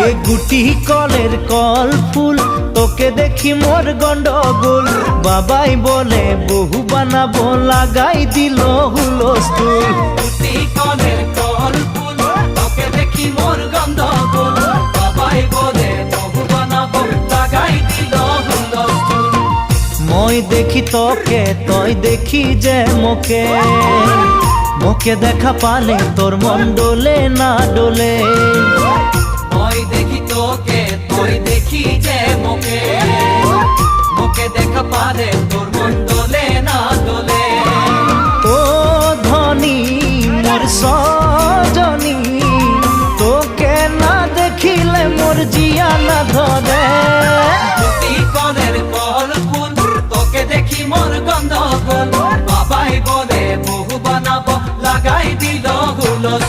এ গুটি কলের কল ফুল তোকে দেখি মোর গন্ডগোল বাবাই বলে বহু বানাবো লাগাই দিল হুলস্থুল গুটি কলের কল ফুল তোকে দেখি মোর গন্ডগোল বাবাই বলে বহু বানাবো লাগাই দিল হুলস্থুল মই দেখি তোকে তই দেখি যে মোকে মোকে দেখা পালে তোর মন ডোলে না ডোলে মই দেখি তোকে তুই দেখি যে মোকে মোকে দেখা পালে তোর মন দোলে না দোলে ও ধনী মোর সজনী তোকে না দেখিলে মোর জিয়া না ধরে গুটি কলের কল ফুল তোকে দেখি মোর গন্ধগোল বাবাই বলে বহু বানাবো লাগাই দিল হুলস্থুল